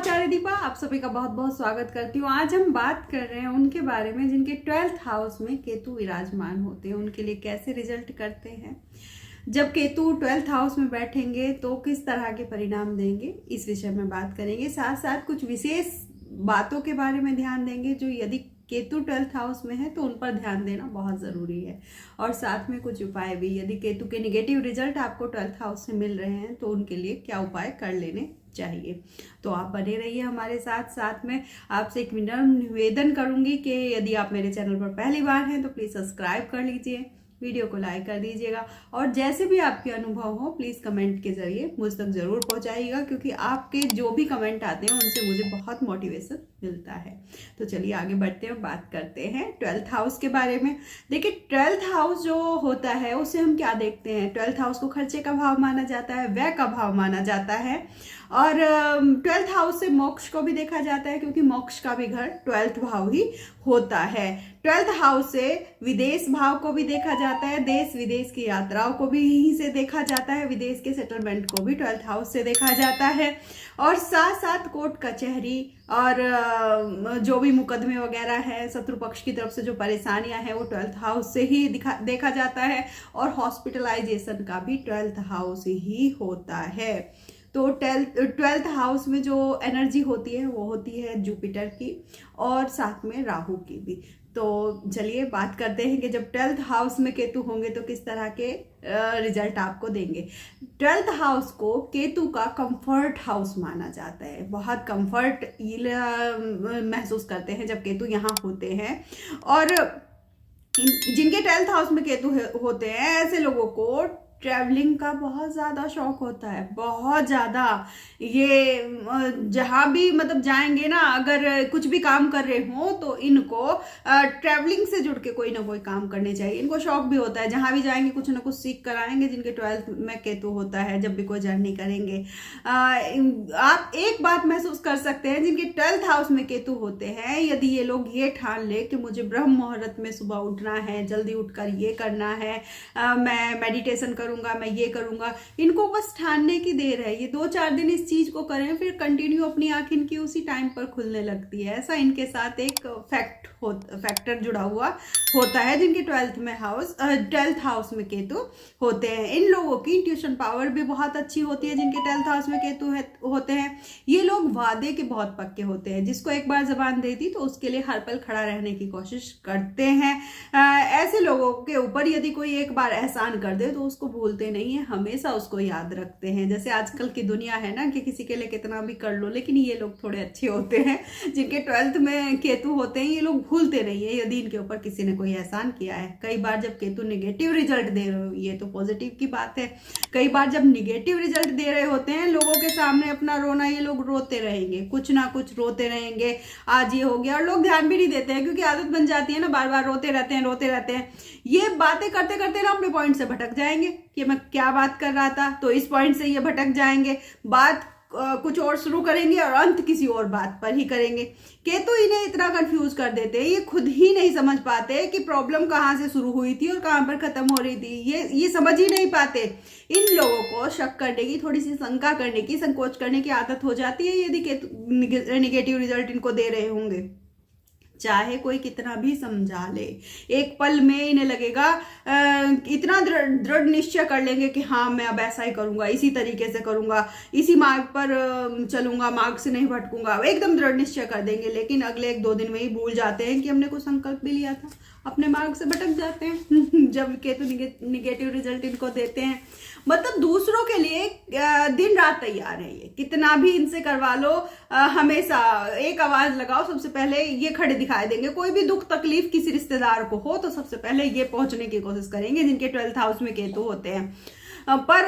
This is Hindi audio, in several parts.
आचार्य दीपा, आप सभी का बहुत बहुत स्वागत करती हूँ। आज हम बात कर रहे हैं उनके बारे में जिनके 12th हाउस में केतु विराजमान होते हैं, उनके लिए कैसे रिजल्ट करते हैं। जब केतु 12th हाउस में बैठेंगे तो किस तरह के परिणाम देंगे, इस विषय में बात करेंगे। साथ साथ कुछ विशेष बातों के बारे में ध्यान देंगे जो यदि केतु 12th हाउस में है तो उन पर ध्यान देना बहुत ज़रूरी है। और साथ में कुछ उपाय भी, यदि केतु के निगेटिव रिजल्ट आपको 12th हाउस से मिल रहे हैं तो उनके लिए क्या उपाय कर लेने चाहिए। तो आप बने रहिए हमारे साथ। साथ में आपसे एक विनम्र निवेदन करूंगी कि यदि आप मेरे चैनल पर पहली बार हैं तो प्लीज़ सब्सक्राइब कर लीजिए, वीडियो को लाइक कर दीजिएगा और जैसे भी आपके अनुभव हो प्लीज़ कमेंट के जरिए मुझ तक ज़रूर पहुंचाइएगा, क्योंकि आपके जो भी कमेंट आते हैं उनसे मुझे बहुत मोटिवेशन मिलता है। तो चलिए आगे बढ़ते हैं, बात करते हैं 12th हाउस के बारे में। देखिए 12th हाउस जो होता है उसे हम क्या देखते हैं, 12th हाउस को खर्चे का भाव माना जाता है, व्यय का भाव माना जाता है और 12th हाउस से मोक्ष को भी देखा जाता है, क्योंकि मोक्ष का भी घर 12th भाव ही होता है। 12th हाउस से विदेश भाव को भी देखा जाता है, देश विदेश की यात्राओं को भी यहीं से देखा जाता है, विदेश के सेटलमेंट को भी 12th हाउस से देखा जाता है। और साथ साथ कोर्ट कचहरी और जो भी मुकदमे वगैरह है, शत्रु पक्ष की तरफ से जो परेशानियां हैं वो 12th हाउस से ही देखा जाता है। और हॉस्पिटलाइजेशन का भी 12th हाउस ही होता है। तो 12th हाउस में जो एनर्जी होती है वो होती है जुपिटर की और साथ में राहु की भी। तो चलिए बात करते हैं कि जब 12th हाउस में केतु होंगे तो किस तरह के रिजल्ट आपको देंगे। 12th हाउस को केतु का कंफर्ट हाउस माना जाता है, बहुत कंफर्ट महसूस करते हैं जब केतु यहाँ होते हैं। और जिनके 12th हाउस में केतु होते हैं ऐसे लोगों को ट्रैवलिंग का बहुत ज़्यादा शौक होता है, बहुत ज़्यादा। ये जहाँ भी मतलब जाएंगे ना, अगर कुछ भी काम कर रहे हो तो इनको ट्रैवलिंग से जुड़ के कोई ना कोई काम करने चाहिए। इनको शौक भी होता है, जहाँ भी जाएंगे कुछ ना कुछ सीख कर आएंगे। जिनके 12th में केतु होता है, जब भी कोई जर्नी करेंगे आप एक बात महसूस कर सकते हैं, जिनके 12th हाउस में केतु होते हैं, यदि ये लोग ये ठान ले कि मुझे ब्रह्म मुहूर्त में सुबह उठना है, जल्दी उठकर ये करना है, मैं मेडिटेशन करूंगा, मैं ये करूंगा, इनको बस ठानने की देर है। ये 2-4 दिन इस चीज को करें, फिर कंटिन्यू अपनी आंख इनकी उसी टाइम पर खुलने लगती है। ऐसा इनके साथ एक फैक्टर जुड़ा हुआ होता है जिनके 12th हाउस में केतु होते हैं। इन लोगों की इंट्यूशन पावर भी बहुत अच्छी होती है जिनके 12th हाउस में केतु होते हैं। ये लोग वादे के बहुत पक्के होते हैं, जिसको एक बार जबान दे दी तो उसके लिए हर पल खड़ा रहने की कोशिश करते हैं। ऐसे लोगों के ऊपर यदि कोई एक बार एहसान कर दे तो उसको भूलते नहीं है, हमेशा उसको याद रखते हैं। जैसे आजकल की दुनिया है ना कि किसी के लिए कितना भी कर लो, लेकिन ये लोग थोड़े अच्छे होते हैं। जिनके 12th में केतु होते हैं ये लोग भूलते नहीं है यदि इनके ऊपर किसी ने कोई एहसान किया है। कई बार जब केतु निगेटिव रिजल्ट दे रहे हो, ये तो पॉजिटिव की बात है, कई बार जब निगेटिव रिजल्ट दे रहे होते हैं लोगों के सामने अपना रोना, ये लोग रोते रहेंगे, कुछ ना कुछ रोते रहेंगे, आज ये हो गया, और लोग ध्यान भी नहीं देते हैं क्योंकि आदत बन जाती है ना, बार बार रोते रहते हैं। ये बातें करते करते ना अपने पॉइंट से भटक जाएंगे कि मैं क्या बात कर रहा था, तो इस पॉइंट से ये भटक जाएंगे, बात कुछ और शुरू करेंगे और अंत किसी और बात पर ही करेंगे। केतु इन्हें इतना कंफ्यूज कर देते हैं, ये खुद ही नहीं समझ पाते कि प्रॉब्लम कहाँ से शुरू हुई थी और कहाँ पर खत्म हो रही थी। ये समझ ही नहीं पाते। इन लोगों को शक करने की, थोड़ी सी शंका करने की, संकोच करने की आदत हो जाती है यदि केतु निगेटिव रिजल्ट इनको दे रहे होंगे। चाहे कोई कितना भी समझा ले, एक पल में इन्हें लगेगा, इतना दृढ़ निश्चय कर लेंगे कि हाँ मैं अब ऐसा ही करूंगा, इसी तरीके से करूंगा, इसी मार्ग पर चलूंगा, मार्ग से नहीं भटकूंगा, एकदम दृढ़ निश्चय कर देंगे। लेकिन अगले 1-2 दिन में ही भूल जाते हैं कि हमने कुछ संकल्प भी लिया था, अपने मार्ग से भटक जाते हैं जब केतु निगेटिव रिजल्ट इनको देते हैं। मतलब दूसरों के लिए दिन रात तैयार है ये, कितना भी इनसे करवा लो, हमेशा एक आवाज लगाओ, सबसे पहले ये खड़े दिखाई देंगे। कोई भी दुख तकलीफ किसी रिश्तेदार को हो तो सबसे पहले ये पहुंचने की कोशिश करेंगे जिनके 12th हाउस में केतु होते हैं। पर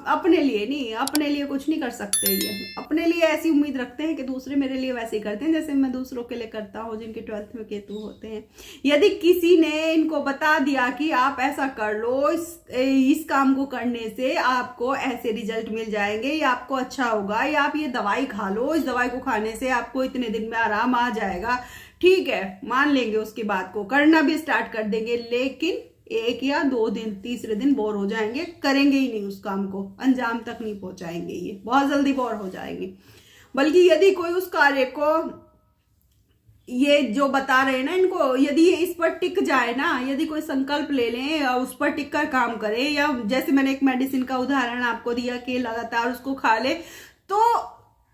अपने लिए नहीं, अपने लिए कुछ नहीं कर सकते। ये अपने लिए ऐसी उम्मीद रखते हैं कि दूसरे मेरे लिए वैसे ही करते हैं जैसे मैं दूसरों के लिए करता हूँ जिनके 12th में केतु होते हैं। यदि किसी ने इनको बता दिया कि आप ऐसा कर लो, इस काम को करने से आपको ऐसे रिजल्ट मिल जाएंगे, या आपको अच्छा होगा, या आप ये दवाई खा लो, इस दवाई को खाने से आपको इतने दिन में आराम आ जाएगा, ठीक है मान लेंगे उसकी बात को, करना भी स्टार्ट कर देंगे। लेकिन 1 या 2 दिन, तीसरे दिन बोर हो जाएंगे, करेंगे ही नहीं उस काम को, अंजाम तक नहीं पहुंचाएंगे, ये बहुत जल्दी बोर हो जाएंगे। बल्कि यदि कोई उस कार्य को, ये जो बता रहे हैं ना इनको, यदि ये इस पर टिक जाए ना, यदि कोई संकल्प ले लें या उस पर टिक कर काम करे, या जैसे मैंने एक मेडिसिन का उदाहरण आपको दिया कि लगातार उसको खा ले, तो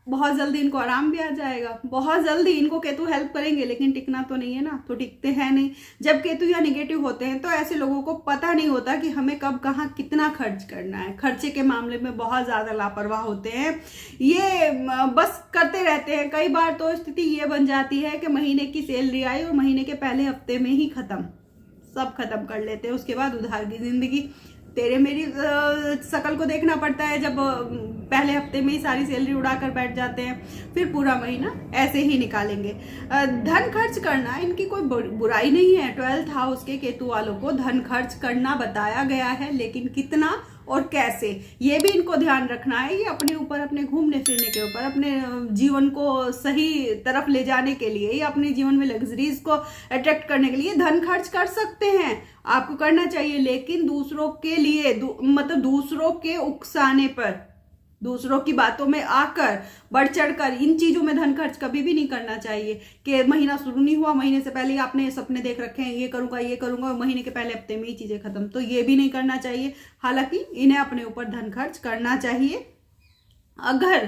बहुत जल्दी इनको आराम भी आ जाएगा, बहुत जल्दी इनको केतु हेल्प करेंगे। लेकिन टिकना तो नहीं है ना, तो टिकते हैं नहीं। जब केतु या नेगेटिव होते हैं तो ऐसे लोगों को पता नहीं होता कि हमें कब कहाँ कितना खर्च करना है। खर्चे के मामले में बहुत ज्यादा लापरवाह होते हैं, ये बस करते रहते हैं। कई बार तो स्थिति ये बन जाती है कि महीने की सैलरी आई और महीने के पहले हफ्ते में ही सब खत्म कर लेते हैं। उसके बाद उधार की जिंदगी। तेरे मेरी शकल को देखना पड़ता है जब पहले हफ्ते में ही सारी सैलरी उड़ाकर बैठ जाते हैं, फिर पूरा महीना ऐसे ही निकालेंगे। धन खर्च करना इनकी कोई बुराई नहीं है। 12th हाउस के केतु वालों को धन खर्च करना बताया गया है, लेकिन कितना और कैसे ये भी इनको ध्यान रखना है। ये अपने ऊपर, अपने घूमने फिरने के ऊपर, अपने जीवन को सही तरफ ले जाने के लिए या अपने जीवन में लग्जरीज को अट्रैक्ट करने के लिए धन खर्च कर सकते हैं, आपको करना चाहिए। लेकिन दूसरों के लिए मतलब दूसरों के उकसाने पर, दूसरों की बातों में आकर बढ़ चढ़कर इन चीजों में धन खर्च कभी भी नहीं करना चाहिए। कि महीना शुरू नहीं हुआ, महीने से पहले ही आपने सपने देख रखे हैं, ये करूंगा, महीने के पहले हफ्ते में ही चीजें खत्म, तो ये भी नहीं करना चाहिए। हालांकि इन्हें अपने ऊपर धन खर्च करना चाहिए। अगर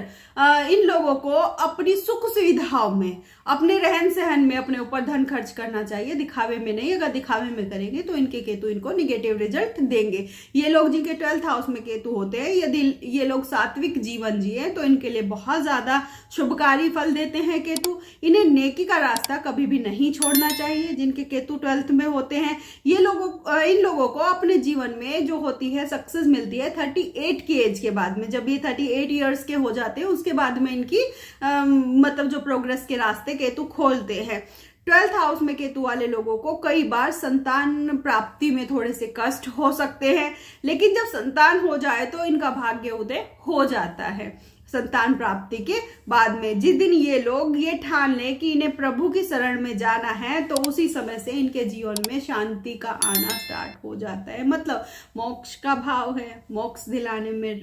इन लोगों को अपनी सुख सुविधाओं में, अपने रहन सहन में अपने ऊपर धन खर्च करना चाहिए, दिखावे में नहीं। अगर दिखावे में करेंगे तो इनके केतु इनको निगेटिव रिजल्ट देंगे। ये लोग जिनके 12th हाउस में केतु होते हैं, यदि ये लोग सात्विक जीवन जिए तो इनके लिए बहुत ज्यादा शुभकारी फल देते हैं केतु। इन्हें नेकी का रास्ता कभी भी नहीं छोड़ना चाहिए। जिनके केतु 12th में होते हैं, ये इन लोगों को अपने जीवन में जो होती है सक्सेस मिलती है 38 की एज के बाद में। जब ये 38 ईयर्स के हो जाते हैं उसके बाद में इनकी मतलब जो प्रोग्रेस के रास्ते केतु खोलते हैं। 12th हाउस में केतु वाले लोगों को कई बार संतान प्राप्ति में थोड़े से कष्ट हो सकते हैं, लेकिन जब संतान हो जाए तो इनका भाग्य उदय हो जाता है। संतान प्राप्ति के बाद में जिस दिन ये लोग ये ठान लें कि इन्हें प्रभु की शरण में जाना है, तो उसी समय से इनके जीवन में शांति का आना स्टार्ट हो जाता है। मतलब मोक्ष का भाव है, मोक्ष दिलाने में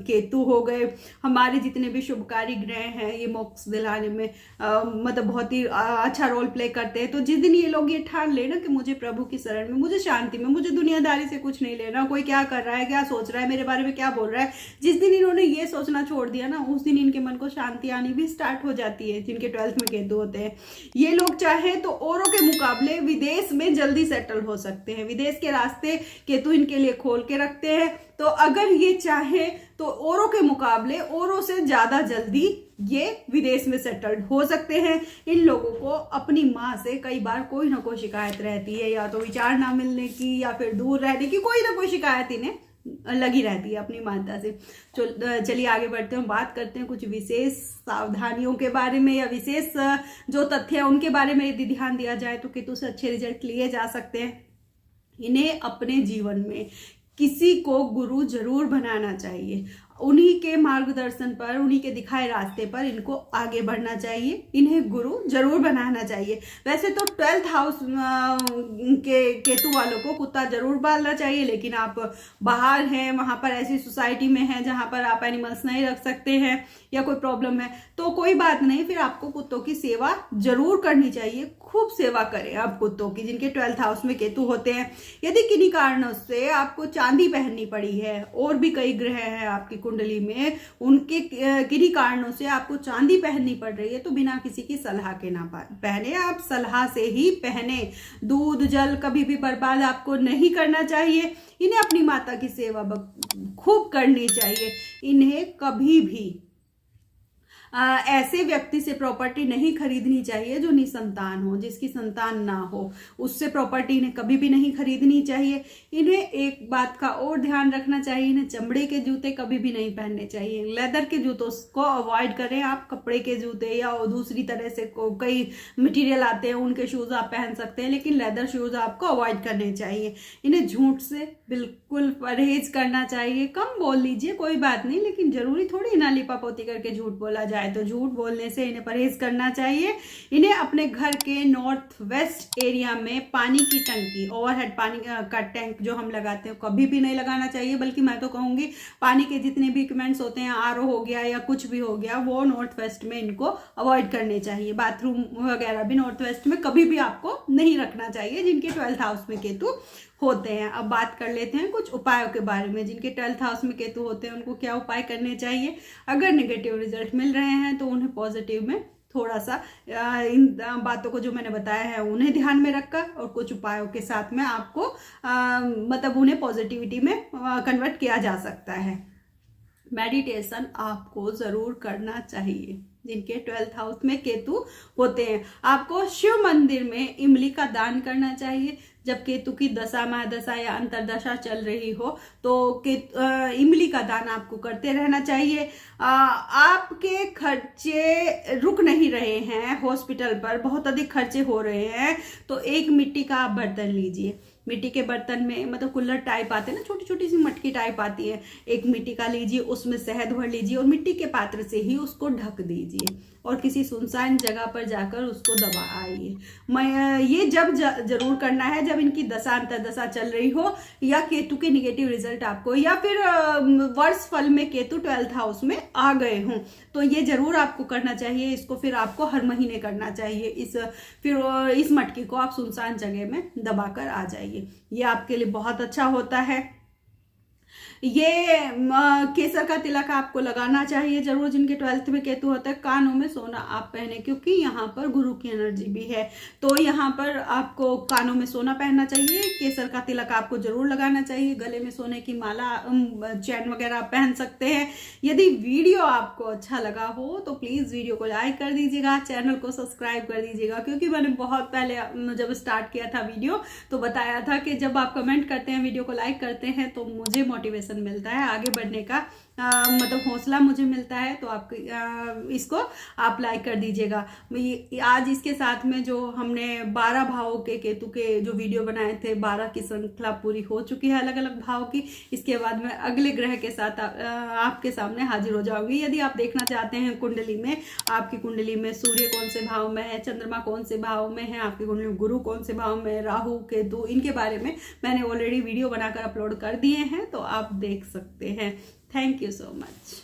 केतु हो गए। हमारे जितने भी शुभकारी ग्रह हैं ये मोक्ष दिलाने में मतलब बहुत ही अच्छा रोल प्ले करते हैं। तो जिस दिन ये लोग ये ठान लेना कि मुझे प्रभु की शरण में, मुझे शांति में, मुझे दुनियादारी से कुछ नहीं लेना, कोई क्या कर रहा है, क्या सोच रहा है, मेरे बारे में क्या बोल रहा है, जिस दिन इन्होंने ये सोचना छोड़ दिया ना, उस दिन इनके मन को शांति आनी भी स्टार्ट हो जाती है। जिनके 12th में केतु होते हैं ये लोग चाहे तो औरों के मुकाबले विदेश में जल्दी सेटल हो सकते हैं। विदेश के रास्ते केतु इनके लिए खोल के रखते हैं। तो अगर ये चाहे तो औरों के मुकाबले, औरों से ज्यादा जल्दी ये विदेश में सेटल्ड हो सकते हैं। इन लोगों को अपनी माँ से कई बार कोई ना कोई शिकायत रहती है, या तो विचार ना मिलने की या फिर दूर रहने की, कोई ना कोई शिकायत इन्हें लगी रहती है अपनी माता से। चलिए आगे बढ़ते हैं, बात करते हैं कुछ विशेष सावधानियों के बारे में, या विशेष जो तथ्य है उनके बारे में। यदि ध्यान दिया जाए तो केतु से अच्छे रिजल्ट लिए जा सकते हैं। इन्हें अपने जीवन में किसी को गुरु जरूर बनाना चाहिए। उन्हीं के मार्गदर्शन पर, उन्हीं के दिखाए रास्ते पर इनको आगे बढ़ना चाहिए। इन्हें गुरु जरूर बनाना चाहिए। वैसे तो 12th हाउस के केतु वालों को कुत्ता जरूर पालना चाहिए, लेकिन आप बाहर हैं, वहां पर ऐसी सोसाइटी में हैं जहां पर आप एनिमल्स नहीं रख सकते हैं या कोई प्रॉब्लम है, तो कोई बात नहीं, फिर आपको कुत्तों की सेवा जरूर करनी चाहिए। खूब सेवा करें आप कुत्तों की जिनके 12th हाउस में केतु होते हैं। यदि किन्हीं कारणों से आपको चांदी पहननी पड़ी है, और भी कई ग्रह हैं आपकी कुंडली में, उनके किन्हीं कारणों से आपको चांदी पहननी पड़ रही है, तो बिना किसी की सलाह के ना पहने, आप सलाह से ही पहने। दूध जल कभी भी बर्बाद आपको नहीं करना चाहिए। इन्हें अपनी माता की सेवा खूब करनी चाहिए। इन्हें कभी भी ऐसे व्यक्ति से प्रॉपर्टी नहीं खरीदनी चाहिए जो निसंतान हो, जिसकी संतान ना हो, उससे प्रॉपर्टी इन्हें कभी भी नहीं खरीदनी चाहिए। इन्हें एक बात का और ध्यान रखना चाहिए, इन्हें चमड़े के जूते कभी भी नहीं पहनने चाहिए। लेदर के जूतों को अवॉइड करें। आप कपड़े के जूते या दूसरी तरह से कई मटेरियल आते हैं, उनके शूज आप पहन सकते हैं, लेकिन लेदर शूज आपको अवॉइड करने चाहिए। इन्हें झूठ से बिल्कुल परहेज करना चाहिए। कम बोल लीजिए, कोई बात नहीं, लेकिन जरूरी थोड़ी ना लिपापोती करके झूठ बोला जाए। तो झूठ बोलने से इन्हें परहेज करना चाहिए। इन्हें अपने घर के नॉर्थ वेस्ट एरिया में पानी की टंकी, ओवरहेड पानी का टैंक जो हम लगाते हैं, कभी भी नहीं लगाना चाहिए। बल्कि मैं तो कहूँगी पानी के जितने भी इक्विपमेंट्स होते हैं, आरओ हो गया या कुछ भी हो गया, वो नॉर्थ वेस्ट में इनको अवॉइड करने चाहिए। बाथरूम वगैरह भी नॉर्थ वेस्ट में कभी भी आपको नहीं रखना चाहिए जिनके 12th हाउस में केतु होते हैं। अब बात कर लेते हैं कुछ उपायों के बारे में। जिनके 12th हाउस में केतु होते हैं उनको क्या उपाय करने चाहिए। अगर नेगेटिव रिजल्ट मिल रहे हैं तो उन्हें पॉजिटिव में थोड़ा सा इन बातों को जो मैंने बताया है उन्हें ध्यान में रखकर और कुछ उपायों के साथ में आपको मतलब उन्हें पॉजिटिविटी में कन्वर्ट किया जा सकता है। मेडिटेशन आपको जरूर करना चाहिए जिनके 12th हाउस में केतु होते हैं। आपको शिव मंदिर में इमली का दान करना चाहिए। जब केतु की दशा महादशा या अंतरदशा चल रही हो तो इमली का दान आपको करते रहना चाहिए। आपके खर्चे रुक नहीं रहे हैं, हॉस्पिटल पर बहुत अधिक खर्चे हो रहे हैं, तो एक मिट्टी का आप बर्तन लीजिए। मिट्टी के बर्तन में मतलब कुल्हड़ टाइप आते हैं ना, छोटी छोटी सी मटकी टाइप आती है, एक मिट्टी का लीजिए, उसमें शहद भर लीजिए और मिट्टी के पात्र से ही उसको ढक दीजिए और किसी सुनसान जगह पर जाकर उसको दबा आइए। मैं ये जब जरूर करना है जब इनकी दशा अंतरदशा चल रही हो या केतु के निगेटिव रिजल्ट आपको या फिर वर्ष फल में केतु 12th हाउस में आ गए हों, तो ये जरूर आपको करना चाहिए। इसको फिर आपको हर महीने करना चाहिए। इस मटकी को आप सुनसान जगह में दबा कर आ जाइए, ये आपके लिए बहुत अच्छा होता है। ये केसर का तिलक आपको लगाना चाहिए जरूर जिनके 12th में केतु होता है। कानों में सोना आप पहने क्योंकि यहाँ पर गुरु की एनर्जी भी है, तो यहाँ पर आपको कानों में सोना पहनना चाहिए। केसर का तिलक आपको जरूर लगाना चाहिए। गले में सोने की माला चैन वगैरह आप पहन सकते हैं। यदि वीडियो आपको अच्छा लगा हो तो प्लीज वीडियो को लाइक कर दीजिएगा, चैनल को सब्सक्राइब कर दीजिएगा। क्योंकि मैंने बहुत पहले जब स्टार्ट किया था वीडियो तो बताया था कि जब आप कमेंट करते हैं, वीडियो को लाइक करते हैं तो मुझे मोटिवेशन मिलता है, आगे बढ़ने का मतलब हौसला मुझे मिलता है। तो आप इसको आप लाइक कर दीजिएगा। आज इसके साथ में जो हमने 12 भावों के केतु के जो वीडियो बनाए थे, 12 की श्रृंखला पूरी हो चुकी है अलग अलग भाव की। इसके बाद में अगले ग्रह के साथ आपके सामने हाजिर हो जाऊंगी। यदि आप देखना चाहते हैं कुंडली में, आपकी कुंडली में सूर्य कौन से भाव में है, चंद्रमा कौन से भाव में है, आपकी कुंडली में गुरु कौन से भाव में, राहु केतु, इनके बारे में मैंने ऑलरेडी वीडियो बनाकर अपलोड कर दिए हैं, तो आप देख सकते हैं। Thank you so much.